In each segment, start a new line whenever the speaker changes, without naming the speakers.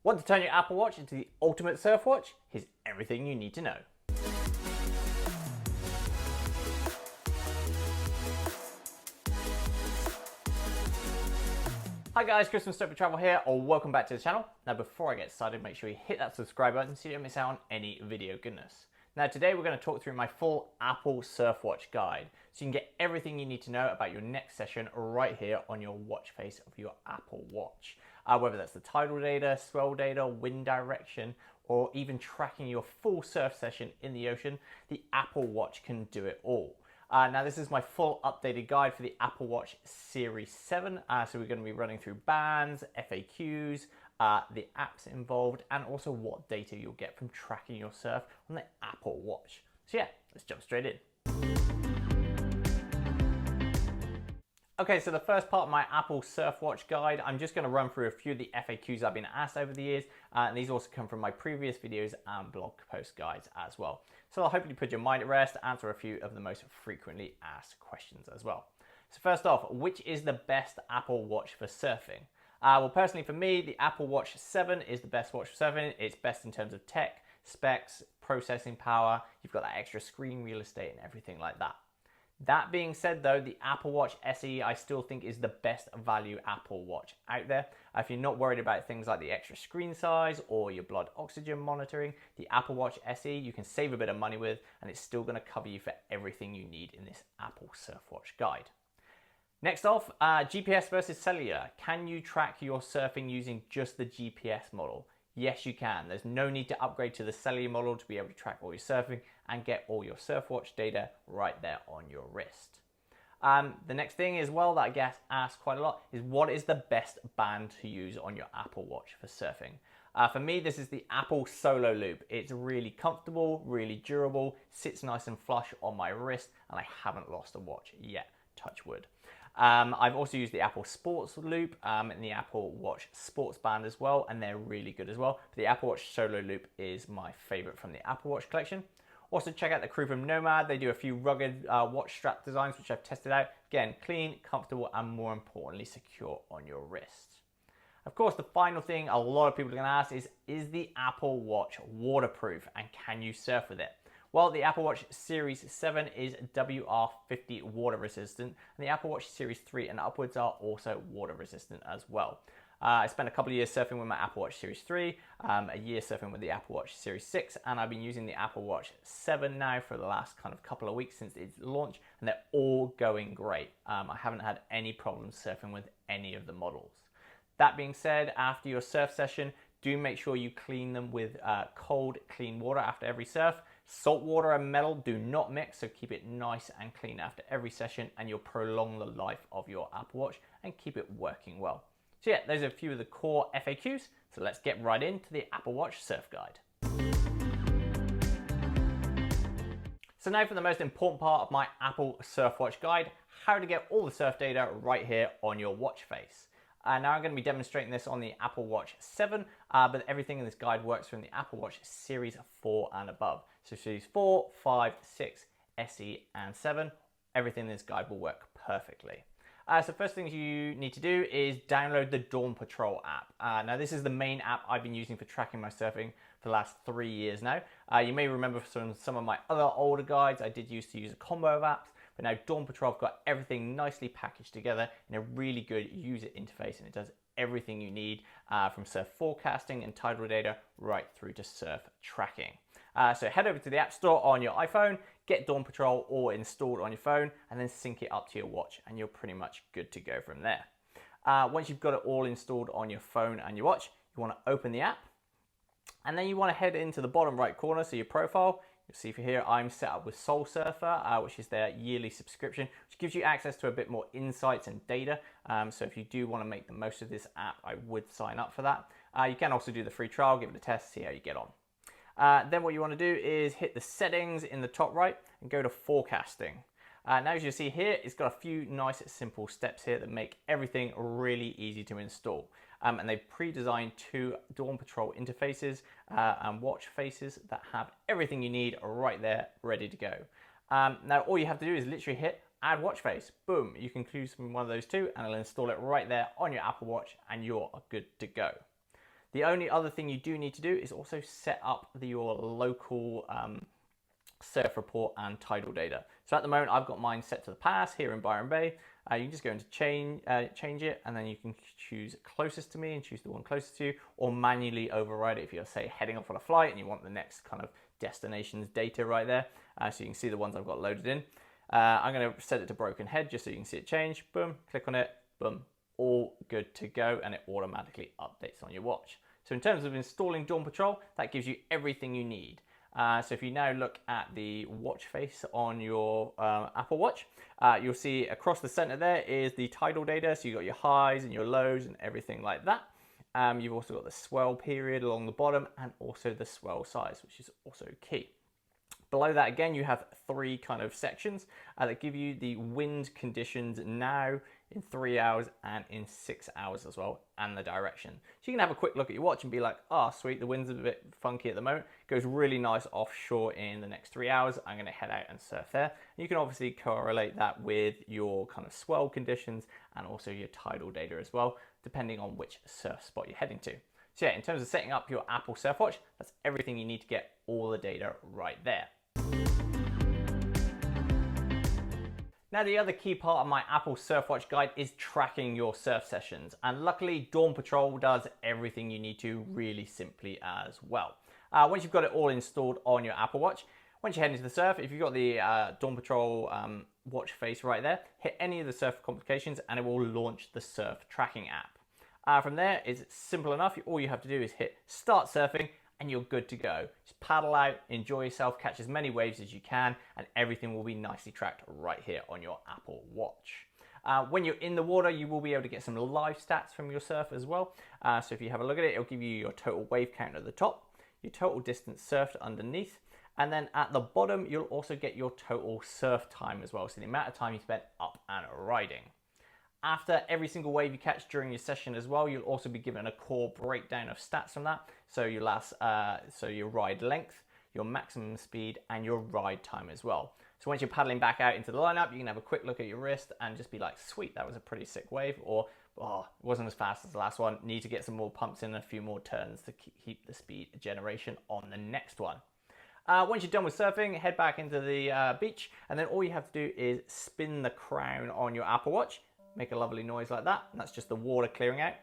Want to turn your Apple Watch into the ultimate surf watch? Here's everything you need to know. Hi guys, Chris from Stoked Travel here, or welcome back to the channel. Now before I get started, make sure you hit that subscribe button so you don't miss out on any video goodness. Now today we're going to talk through my full Apple Surf Watch guide, so you can get everything you need to know about your next session right here on your watch face of your Apple Watch. Whether that's the tidal data, swell data, wind direction, or even tracking your full surf session in the ocean, the Apple Watch can do it all. Now this is my full updated guide for the Apple Watch Series 7, so we're going to be running through bands, FAQs, the apps involved, and also what data you'll get from tracking your surf on the Apple Watch. So yeah, let's jump straight in. Okay, so the first part of my Apple Surf Watch guide, I'm just going to run through a few of the FAQs I've been asked over the years, and these also come from my previous videos and blog post guides as well. So I'll hopefully put your mind at rest, answer a few of the most frequently asked questions as well. So first off, which is the best Apple Watch for surfing? Well, personally for me, the Apple Watch 7 is the best watch for surfing. It's best in terms of tech, specs, processing power. You've got that extra screen real estate and everything like that. That being said though, the Apple Watch SE I still think is the best value Apple Watch out there. If you're not worried about things like the extra screen size or your blood oxygen monitoring, the Apple Watch SE you can save a bit of money with, and it's still going to cover you for everything you need in this Apple Surf Watch guide. Next off, GPS versus cellular. Can you track your surfing using just the GPS model? Yes, you can. There's no need to upgrade to the cellular model to be able to track all your surfing and get all your surf watch data right there on your wrist. The next thing as well that I get asked quite a lot is what is the best band to use on your Apple Watch for surfing? For me, this is the Apple Solo Loop. It's really comfortable, really durable, sits nice and flush on my wrist, and I haven't lost a watch yet, touch wood. I've also used the Apple Sports Loop and the Apple Watch Sports Band as well, and they're really good as well. But the Apple Watch Solo Loop is my favorite from the Apple Watch collection. Also check out the crew from Nomad. They do a few rugged watch strap designs which I've tested out. Again, clean, comfortable, and more importantly, secure on your wrist. Of course, the final thing a lot of people are going to ask is the Apple Watch waterproof, and can you surf with it? Well, the Apple Watch Series 7 is WR50 water resistant, and the Apple Watch Series 3 and upwards are also water resistant as well. I spent a couple of years surfing with my Apple Watch Series 3, a year surfing with the Apple Watch Series 6, and I've been using the Apple Watch 7 now for the last kind of couple of weeks since its launch, and they're all going great. I haven't had any problems surfing with any of the models. That being said, after your surf session, do make sure you clean them with cold, clean water after every surf. Salt water and metal do not mix, so keep it nice and clean after every session, and you'll prolong the life of your Apple Watch and keep it working well. So yeah, those are a few of the core FAQs, so let's get right into the Apple Watch Surf Guide. So now for the most important part of my Apple Surf Watch Guide, how to get all the surf data right here on your watch face. Now I'm going to be demonstrating this on the Apple Watch 7, but everything in this guide works from the Apple Watch Series 4 and above. So Series 4, 5, 6, SE and 7, everything in this guide will work perfectly. So first thing you need to do is download the Dawn Patrol app. Now this is the main app I've been using for tracking my surfing for the last 3 years now. You may remember from some of my other older guides, I did used to use a combo of apps. But now Dawn Patrol have got everything nicely packaged together in a really good user interface, and it does everything you need from surf forecasting and tidal data right through to surf tracking. So head over to the App Store on your iPhone, get Dawn Patrol all installed on your phone, and then sync it up to your watch, and you're pretty much good to go from there. Once you've got it all installed on your phone and your watch, you want to open the app, and then you want to head into the bottom right corner, so your profile. You'll see for here I'm set up with Soul Surfer, which is their yearly subscription, which gives you access to a bit more insights and data. So if you do want to make the most of this app, I would sign up for that. You can also do the free trial, give it a test, see how you get on. Then what you want to do is hit the settings in the top right and go to forecasting. Now as you see here, it's got a few nice simple steps here that make everything really easy to install. And they've pre-designed 2 Dawn Patrol interfaces and watch faces that have everything you need right there, ready to go. Now all you have to do is literally hit add watch face. Boom, you can choose from one of those two and it'll install it right there on your Apple Watch and you're good to go. The only other thing you do need to do is also set up your local surf report and tidal data. So at the moment, I've got mine set to the pass here in Byron Bay. You can just go into change it, and then you can choose closest to me and choose the one closest to you, or manually override it if you're, say, heading off on a flight and you want the next kind of destination's data right there. So you can see the ones I've got loaded in. I'm going to set it to broken head just so you can see it change. Boom, click on it, boom, all good to go, and it automatically updates on your watch. So in terms of installing Dawn Patrol, that gives you everything you need. So if you now look at the watch face on your Apple Watch, you'll see across the center there is the tidal data. So you've got your highs and your lows and everything like that. You've also got the swell period along the bottom and also the swell size, which is also key. Below that, again, you have three kind of sections that give you the wind conditions now, in 3 hours, and in 6 hours as well, and the direction. So you can have a quick look at your watch and be like, oh, sweet, the wind's a bit funky at the moment. It goes really nice offshore in the next 3 hours. I'm going to head out and surf there. And you can obviously correlate that with your kind of swell conditions and also your tidal data as well, depending on which surf spot you're heading to. So yeah, in terms of setting up your Apple Surf Watch, that's everything you need to get all the data right there. Now, the other key part of my Apple Surf Watch guide is tracking your surf sessions. And luckily, Dawn Patrol does everything you need to really simply as well. Once you've got it all installed on your Apple Watch, once you head into the surf, if you've got the Dawn Patrol watch face right there, hit any of the surf complications and it will launch the surf tracking app. From there, it's simple enough. All you have to do is hit start surfing and you're good to go. Just paddle out, enjoy yourself, catch as many waves as you can, and everything will be nicely tracked right here on your Apple Watch. When you're in the water, you will be able to get some live stats from your surf as well. So if you have a look at it, it'll give you your total wave count at the top, your total distance surfed underneath, and then at the bottom, you'll also get your total surf time as well. So the amount of time you spent up and riding. After every single wave you catch during your session as well, you'll also be given a core breakdown of stats from that. So your your ride length, your maximum speed, and your ride time as well. So once you're paddling back out into the lineup, you can have a quick look at your wrist and just be like, sweet, that was a pretty sick wave, or oh, it wasn't as fast as the last one. Need to get some more pumps in and a few more turns to keep the speed generation on the next one. Once you're done with surfing, head back into the beach, and then all you have to do is spin the crown on your Apple Watch. Make a lovely noise like that, and that's just the water clearing out.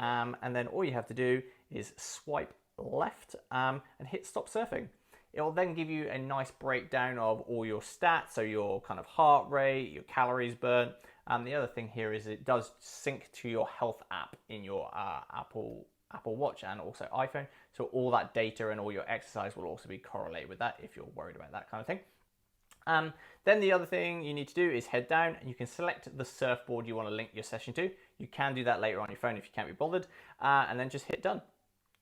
And then all you have to do is swipe left and hit stop surfing. It'll then give you a nice breakdown of all your stats, so your kind of heart rate, your calories burnt. The other thing here is it does sync to your health app in your Apple Watch and also iPhone. So all that data and all your exercise will also be correlated with that if you're worried about that kind of thing. Then the other thing you need to do is head down and you can select the surfboard you want to link your session to. You can do that later on your phone if you can't be bothered, and then just hit done.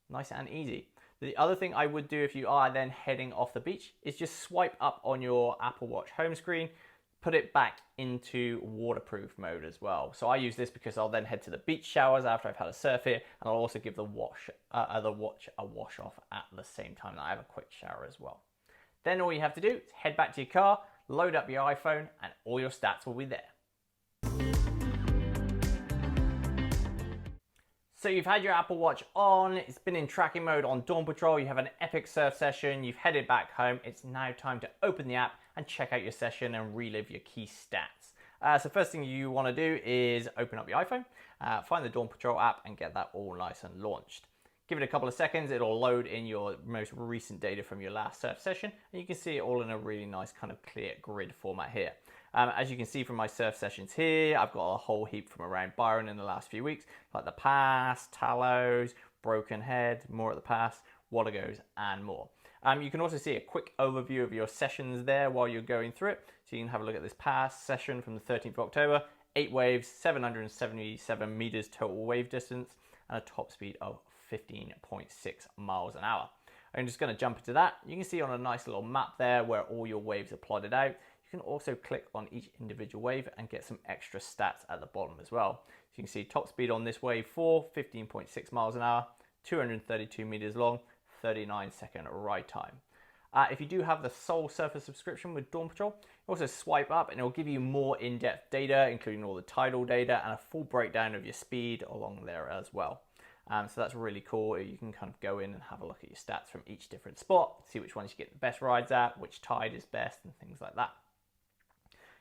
Nice and easy. The other thing I would do if you are then heading off the beach is just swipe up on your Apple Watch home screen, put it back into waterproof mode as well. So I use this because I'll then head to the beach showers after I've had a surf here, and I'll also give the watch a wash off at the same time that I have a quick shower as well. Then all you have to do is head back to your car, load up your iPhone, and all your stats will be there. So you've had your Apple Watch on, it's been in tracking mode on Dawn Patrol, you have an epic surf session, you've headed back home. It's now time to open the app and check out your session and relive your key stats. So first thing you want to do is open up your iPhone, find the Dawn Patrol app and get that all nice and launched. Give it a couple of seconds, it'll load in your most recent data from your last surf session, and you can see it all in a really nice kind of clear grid format here. As you can see from my surf sessions here, I've got a whole heap from around Byron in the last few weeks, like the Pass, Tallows, Broken Head, more at the Pass, Watergoes, and more. You can also see a quick overview of your sessions there while you're going through it. So you can have a look at this Pass session from the 13th of October, 8 waves, 777 meters total wave distance, and a top speed of 15.6 miles an hour. I'm just going to jump into that. You can see on a nice little map there where all your waves are plotted out. You can also click on each individual wave and get some extra stats at the bottom as well. So you can see top speed on this wave 4, 15.6 miles an hour, 232 meters long, 39-second ride time. If you do have the Soul Surfer subscription with Dawn Patrol, you also swipe up and it will give you more in-depth data, including all the tidal data and a full breakdown of your speed along there as well. So that's really cool. You can kind of go in and have a look at your stats from each different spot, see which ones you get the best rides at, which tide is best, and things like that.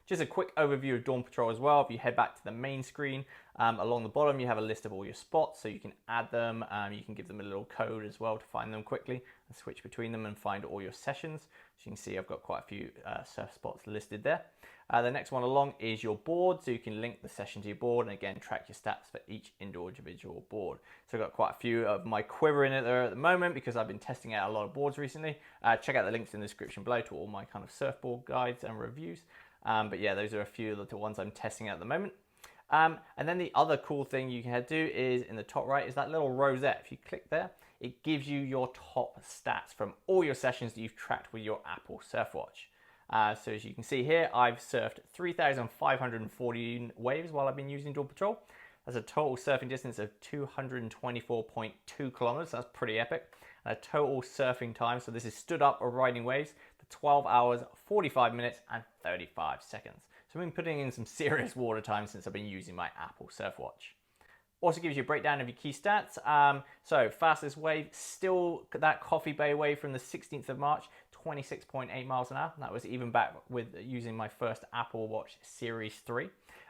Just a quick overview of Dawn Patrol as well. If you head back to the main screen, along the bottom you have a list of all your spots, so you can add them. You can give them a little code as well to find them quickly and switch between them and find all your sessions. So you can see I've got quite a few surf spots listed there. The next one along is your board, so you can link the session to your board and again track your stats for each individual board. So I've got quite a few of my quiver in it there at the moment because I've been testing out a lot of boards recently. Check out the links in the description below to all my kind of surfboard guides and reviews. But yeah, those are a few of the ones I'm testing at the moment. And then the other cool thing you can do is in the top right is that little rosette. If you click there, it gives you your top stats from all your sessions that you've tracked with your Apple Surfwatch. So as you can see here, I've surfed 3,514 waves while I've been using Dawn Patrol. That's a total surfing distance of 224.2 kilometers. That's pretty epic. And a total surfing time, so this is stood up or riding waves, for 12 hours, 45 minutes and 35 seconds. So I've been putting in some serious water time since I've been using my Apple Surfwatch. Also gives you a breakdown of your key stats. So fastest wave, still that Coffee Bay wave from the 16th of March, 26.8 miles an hour. That was even back with using my first Apple Watch Series 3.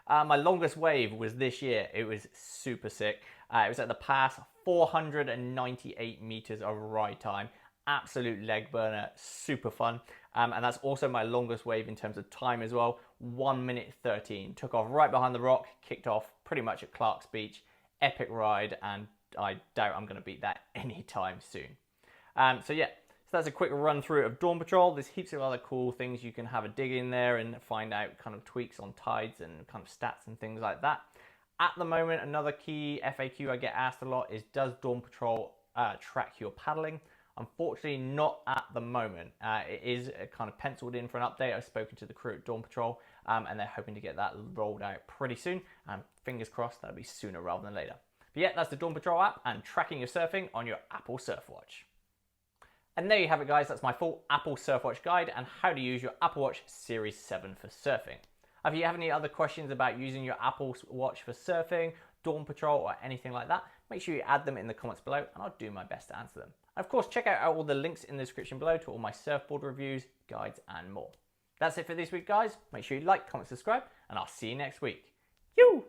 My longest wave was this year. It was super sick. It was at the pass, 498 meters of ride time. Absolute leg burner, super fun. And that's also my longest wave in terms of time as well. 1 minute 13. Took off right behind the rock, kicked off pretty much at Clark's Beach. Epic ride, and I doubt I'm going to beat that anytime soon. So yeah, so that's a quick run through of Dawn Patrol. There's heaps of other cool things you can have a dig in there and find out kind of tweaks on tides and kind of stats and things like that. At the moment, another key FAQ I get asked a lot is, does Dawn Patrol track your paddling? Unfortunately, not at the moment. It is kind of penciled in for an update. I've spoken to the crew at Dawn Patrol, and they're hoping to get that rolled out pretty soon. And fingers crossed that'll be sooner rather than later. But yeah, that's the Dawn Patrol app and tracking your surfing on your Apple Surfwatch. And there you have it, guys. That's my full Apple Surfwatch guide and how to use your Apple Watch Series 7 for surfing. If you have any other questions about using your Apple Watch for surfing, Dawn Patrol, or anything like that, make sure you add them in the comments below and I'll do my best to answer them. And of course, check out all the links in the description below to all my surfboard reviews, guides, and more. That's it for this week, guys. Make sure you like, comment, subscribe, and I'll see you next week. Yoo!